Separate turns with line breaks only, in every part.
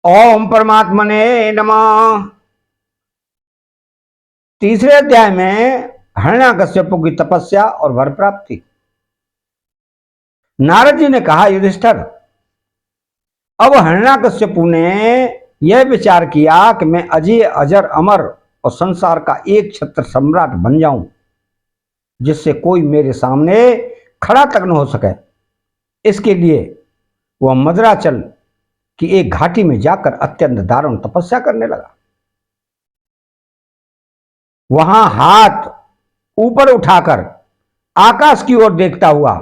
ओम परमात्मने नमः। तीसरे अध्याय में हिरण्यकश्यप की तपस्या और वर प्राप्ति। नारद जी ने कहा, युधिष्ठिर, अब हिरण्यकश्यप ने यह विचार किया कि मैं अजय अजर अमर और संसार का एक छत्र सम्राट बन जाऊं, जिससे कोई मेरे सामने खड़ा तक न हो सके। इसके लिए वह मदराचल की एक घाटी में जाकर अत्यंत दारुण तपस्या करने लगा। वहां हाथ ऊपर उठाकर आकाश की ओर देखता हुआ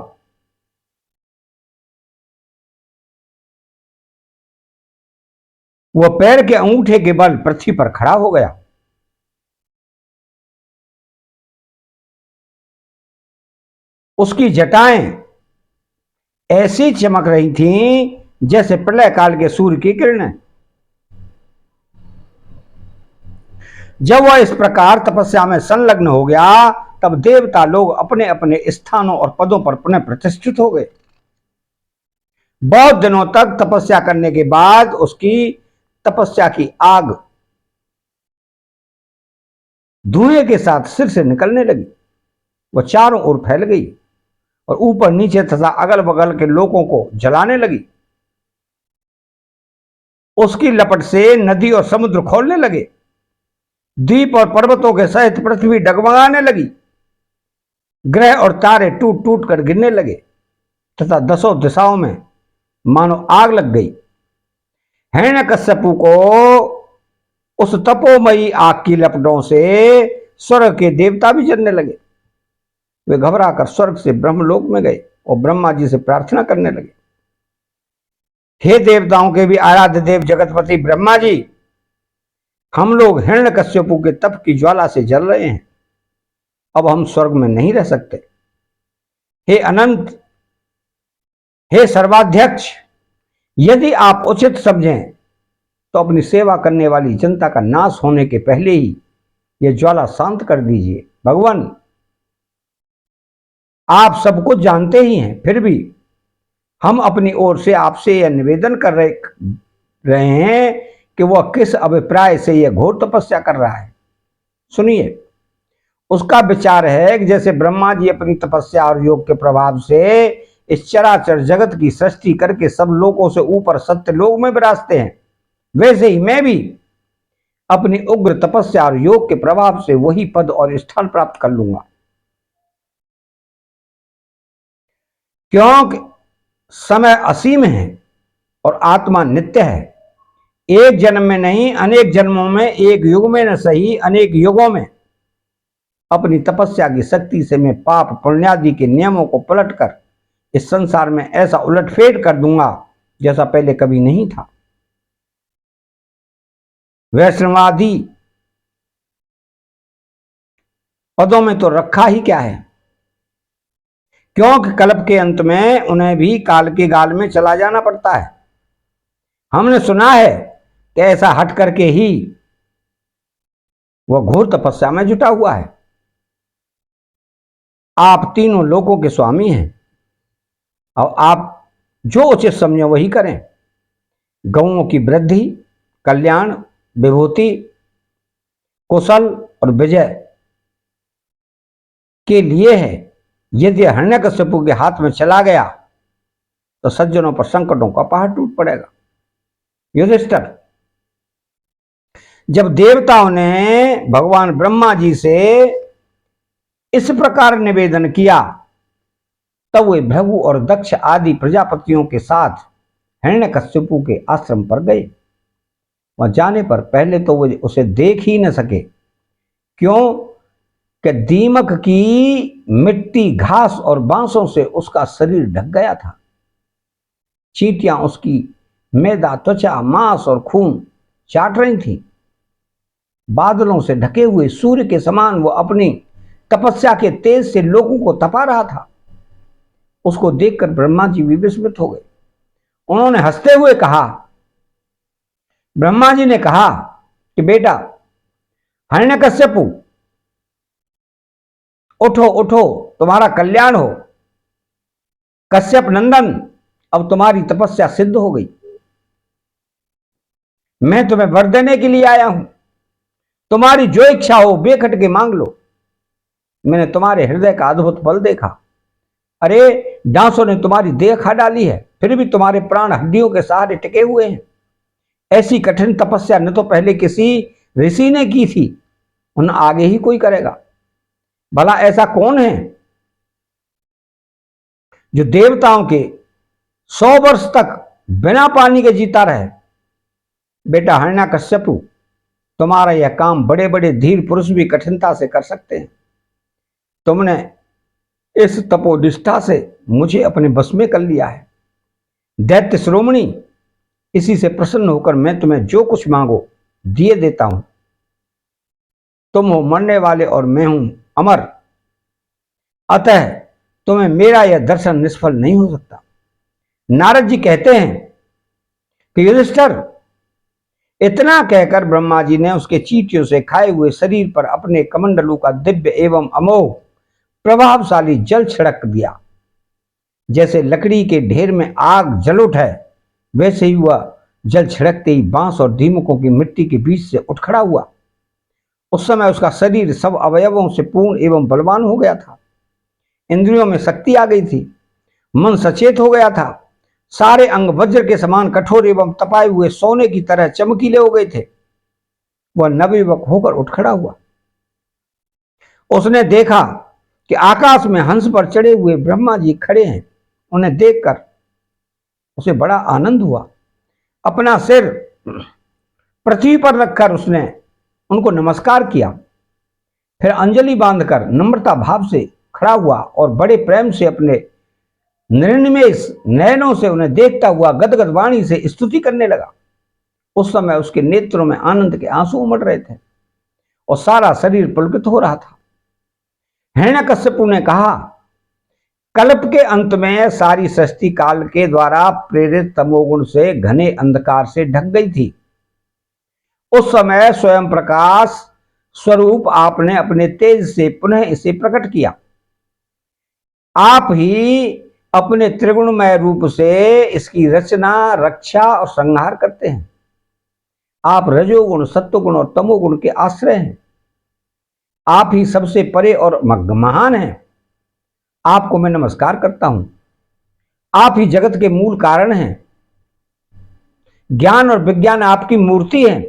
वह पैर के अंगूठे के बल पृथ्वी पर खड़ा हो गया। उसकी जटाएं ऐसी चमक रही थीं जैसे प्रलय काल के सूर्य की किरणें। जब वह इस प्रकार तपस्या में संलग्न हो गया, तब देवता लोग अपने अपने स्थानों और पदों पर पुनः प्रतिष्ठित हो गए। बहुत दिनों तक तपस्या करने के बाद उसकी तपस्या की आग धुएं के साथ सिर से निकलने लगी। वह चारों ओर फैल गई और ऊपर नीचे तथा अगल बगल के लोगों को जलाने लगी। उसकी लपट से नदी और समुद्र खोलने लगे। द्वीप और पर्वतों के सहित पृथ्वी डगमगाने लगी। ग्रह और तारे टूट टूट कर गिरने लगे तथा दसों दिशाओं में मानो आग लग गई। हिरण्यकश्यप को उस तपोमयी आग की लपटों से स्वर्ग के देवता भी जलने लगे। वे घबराकर स्वर्ग से ब्रह्मलोक में गए और ब्रह्मा जी से प्रार्थना करने लगे, हे देवताओं के भी आराध्य देव जगतपति ब्रह्मा जी, हम लोग हिरण्यकश्यप के तप की ज्वाला से जल रहे हैं। अब हम स्वर्ग में नहीं रह सकते। हे अनंत, हे सर्वाध्यक्ष, यदि आप उचित समझें तो अपनी सेवा करने वाली जनता का नाश होने के पहले ही यह ज्वाला शांत कर दीजिए। भगवान, आप सब कुछ जानते ही हैं, फिर भी हम अपनी ओर से आपसे यह निवेदन कर रहे हैं कि वह किस अभिप्राय से यह घोर तपस्या कर रहा है। सुनिए, उसका विचार है कि जैसे ब्रह्मा जी अपनी तपस्या और योग के प्रभाव से इस चराचर जगत की सृष्टि करके सब लोगों से ऊपर सत्य लोक में विराजते हैं, वैसे ही मैं भी अपनी उग्र तपस्या और योग के प्रभाव से वही पद और स्थान प्राप्त कर लूंगा। क्योंकि समय असीम है और आत्मा नित्य है। एक जन्म में नहीं, अनेक जन्मों में, एक युग में न सही अनेक युगों में अपनी तपस्या की शक्ति से मैं पाप पुण्यादि के नियमों को पलटकर इस संसार में ऐसा उलटफेर कर दूंगा जैसा पहले कभी नहीं था। वैष्णवादि पदों में तो रखा ही क्या है, क्योंकि कल्प के अंत में उन्हें भी काल के गाल में चला जाना पड़ता है। हमने सुना है कि ऐसा हट करके ही वह घोर तपस्या में जुटा हुआ है। आप तीनों लोगों के स्वामी हैं और आप जो उचित समझो वही करें। गौओं की वृद्धि, कल्याण, विभूति, कुशल और विजय के लिए है। यदि हिरण्यकश्यप के हाथ में चला गया तो सज्जनों पर संकटों का पहाड़ टूट पड़ेगा। युधिष्ठिर, जब देवताओं ने भगवान ब्रह्मा जी से इस प्रकार निवेदन किया, तब वे भृगु और दक्ष आदि प्रजापतियों के साथ हिरण्यकश्यप के आश्रम पर गए। वहां जाने पर पहले तो वे उसे देख ही न सके, क्यों कि दीमक की मिट्टी, घास और बांसों से उसका शरीर ढक गया था। चींटियां उसकी मैदा, त्वचा, मांस और खून चाट रही थीं। बादलों से ढके हुए सूर्य के समान वो अपनी तपस्या के तेज से लोगों को तपा रहा था। उसको देखकर ब्रह्मा जी भी विस्मित हो गए। उन्होंने हंसते हुए कहा, ब्रह्मा जी ने कहा कि बेटा हिरण्यकश्यप, उठो उठो, तुम्हारा कल्याण हो। कश्यप नंदन, अब तुम्हारी तपस्या सिद्ध हो गई। मैं तुम्हें वर देने के लिए आया हूं। तुम्हारी जो इच्छा हो बेखट के मांग लो। मैंने तुम्हारे हृदय का अद्भुत बल देखा। अरे, डांसों ने तुम्हारी देह खा डाली है, फिर भी तुम्हारे प्राण हड्डियों के सहारे टिके हुए हैं। ऐसी कठिन तपस्या न तो पहले किसी ऋषि ने की थी, न आगे ही कोई करेगा। भला ऐसा कौन है जो देवताओं के 100 वर्ष तक बिना पानी के जीता रहे? बेटा हिरण्यकश्यपु, तुम्हारा यह काम बड़े बड़े धीर पुरुष भी कठिनता से कर सकते हैं। तुमने इस तपोनिष्ठा से मुझे अपने बस में कर लिया है। दैत्य श्रोमणी, इसी से प्रसन्न होकर मैं तुम्हें जो कुछ मांगो दिए देता हूं। तुम हो मरने वाले और मैं हूं अमर, अतः तुम्हें मेरा यह दर्शन निष्फल नहीं हो सकता। नारद जी कहते हैं कि युधिष्ठिर, इतना कहकर ब्रह्मा जी ने उसके चींटियों से खाए हुए शरीर पर अपने कमंडलू का दिव्य एवं अमोघ प्रभावशाली जल छिड़क दिया। जैसे लकड़ी के ढेर में आग जल उठे, वैसे ही वह जल छिड़कते ही बांस और दीमकों की मिट्टी के बीच से उठ खड़ा हुआ। उस समय उसका शरीर सब अवयवों से पूर्ण एवं बलवान हो गया था। इंद्रियों में शक्ति आ गई थी, मन सचेत हो गया था, सारे अंग वज्र के समान कठोर एवं तपाए हुए सोने की तरह चमकीले हो गए थे। वह नवयुवक होकर उठ खड़ा हुआ। उसने देखा कि आकाश में हंस पर चढ़े हुए ब्रह्मा जी खड़े हैं। उन्हें देखकर उसे बड़ा आनंद हुआ। अपना सिर पृथ्वी पर रखकर उसने उनको नमस्कार किया। फिर अंजलि बांधकर नम्रता भाव से खड़ा हुआ और बड़े प्रेम से अपने निर्निमेष नयनों से उन्हें देखता हुआ गदगद वाणी से स्तुति करने लगा। उस समय उसके नेत्रों में आनंद के आंसू उमड़ रहे थे और सारा शरीर पुलकित हो रहा था। हिरण्यकश्यपु ने कहा, कल्प के अंत में सारी सृष्टि काल के द्वारा प्रेरित तमोगुण से घने अंधकार से ढक गई थी। उस समय स्वयं प्रकाश स्वरूप आपने अपने तेज से पुनः इसे प्रकट किया। आप ही अपने त्रिगुणमय रूप से इसकी रचना, रक्षा और संहार करते हैं। आप रजोगुण, सत्वगुण और तमोगुण के आश्रय हैं। आप ही सबसे परे और महान हैं। आपको मैं नमस्कार करता हूं। आप ही जगत के मूल कारण हैं। ज्ञान और विज्ञान आपकी मूर्ति है।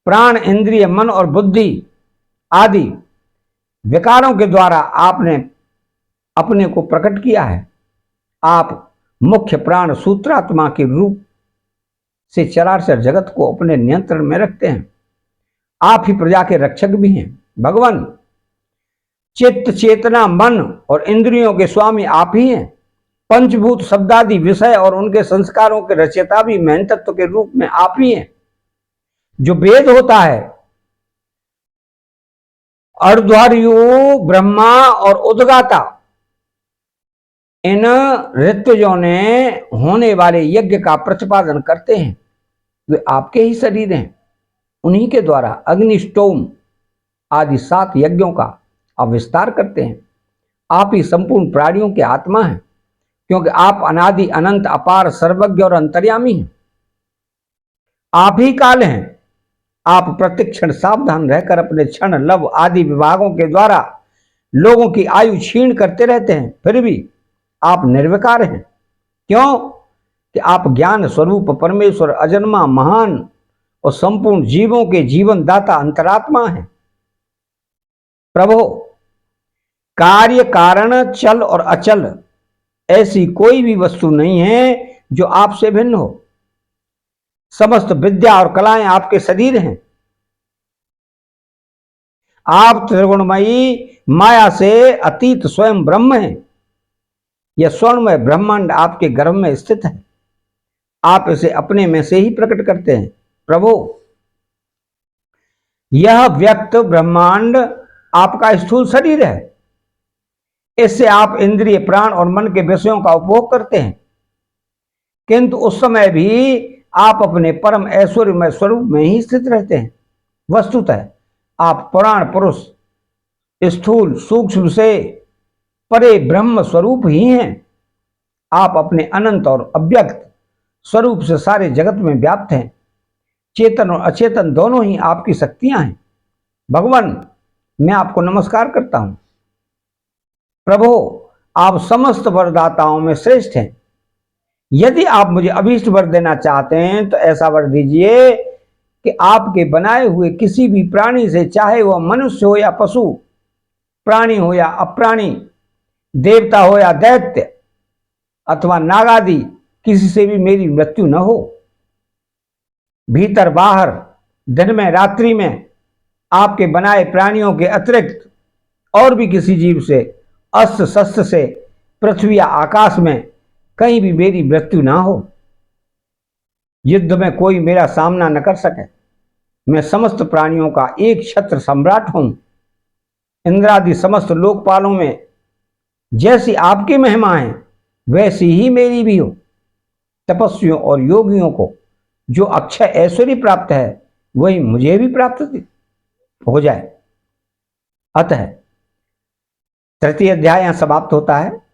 प्राण, इंद्रिय, मन और बुद्धि आदि विकारों के द्वारा आपने अपने को प्रकट किया है। आप मुख्य प्राण सूत्रात्मा के रूप से चराचर जगत को अपने नियंत्रण में रखते हैं। आप ही प्रजा के रक्षक भी हैं। भगवान, चित्त, चेतना, मन और इंद्रियों के स्वामी आप ही हैं। पंचभूत शब्दादि विषय और उनके संस्कारों के रचयिता भी महन तत्व के रूप में आप ही हैं। जो वेद होता है, अर्ध्वर्यु, ब्रह्मा और उद्गाता, इन ऋत्विजों ने होने वाले यज्ञ का प्रतिपादन करते हैं। वे आपके ही शरीर हैं। उन्हीं के द्वारा अग्निष्टोम आदि 7 यज्ञों का आप विस्तार करते हैं। आप ही संपूर्ण प्राणियों के आत्मा हैं, क्योंकि आप अनादि, अनंत, अपार, सर्वज्ञ और अंतर्यामी हैं। आप ही काल हैं। आप प्रतिक्षण सावधान रहकर अपने क्षण, लव आदि विभागों के द्वारा लोगों की आयु क्षीण करते रहते हैं, फिर भी आप निर्विकार हैं। क्यों? कि आप ज्ञान स्वरूप परमेश्वर, अजन्मा, महान और संपूर्ण जीवों के जीवन दाता अंतरात्मा हैं। प्रभु, कार्य, कारण, चल और अचल ऐसी कोई भी वस्तु नहीं है जो आपसे भिन्न हो। समस्त विद्या और कलाएं आपके शरीर हैं। आप त्रिगुणमयी माया से अतीत स्वयं ब्रह्म हैं। यह स्वर्णमय ब्रह्मांड आपके गर्भ में स्थित है। आप इसे अपने में से ही प्रकट करते हैं। प्रभु, यह व्यक्त ब्रह्मांड आपका स्थूल शरीर है। इससे आप इंद्रिय, प्राण और मन के विषयों का उपभोग करते हैं, किंतु उस समय भी आप अपने परम ऐश्वर्यमय स्वरूप में ही स्थित रहते हैं। वस्तुतः आप पुराण पुरुष, स्थूल सूक्ष्म से परे ब्रह्म स्वरूप ही हैं। आप अपने अनंत और अव्यक्त स्वरूप से सारे जगत में व्याप्त हैं। चेतन और अचेतन दोनों ही आपकी शक्तियां हैं। भगवान, मैं आपको नमस्कार करता हूं। प्रभु, आप समस्त वरदाताओं में श्रेष्ठ हैं। यदि आप मुझे अभीष्ट वर देना चाहते हैं तो ऐसा वर दीजिए कि आपके बनाए हुए किसी भी प्राणी से, चाहे वह मनुष्य हो या पशु, प्राणी हो या अप्राणी, देवता हो या दैत्य अथवा नागादि, किसी से भी मेरी मृत्यु न हो। भीतर बाहर, दिन में रात्रि में, आपके बनाए प्राणियों के अतिरिक्त और भी किसी जीव से, अस्त्र शस्त्र से, पृथ्वी या आकाश में कहीं भी मेरी मृत्यु ना हो। युद्ध में कोई मेरा सामना न कर सके। मैं समस्त प्राणियों का एक छत्र सम्राट हूं। इंद्रादि समस्त लोकपालों में जैसी आपकी महिमा है वैसी ही मेरी भी हो। तपस्वियों और योगियों को जो अक्षय ऐश्वर्य प्राप्त है वही मुझे भी प्राप्त हो जाए। अतः तृतीय अध्याय यहां समाप्त होता है।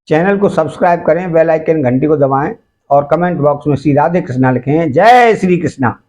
चैनल को सब्सक्राइब करें, बेल आइकन घंटी को दबाएं और कमेंट बॉक्स में श्री राधे कृष्णा लिखें। जय श्री कृष्णा।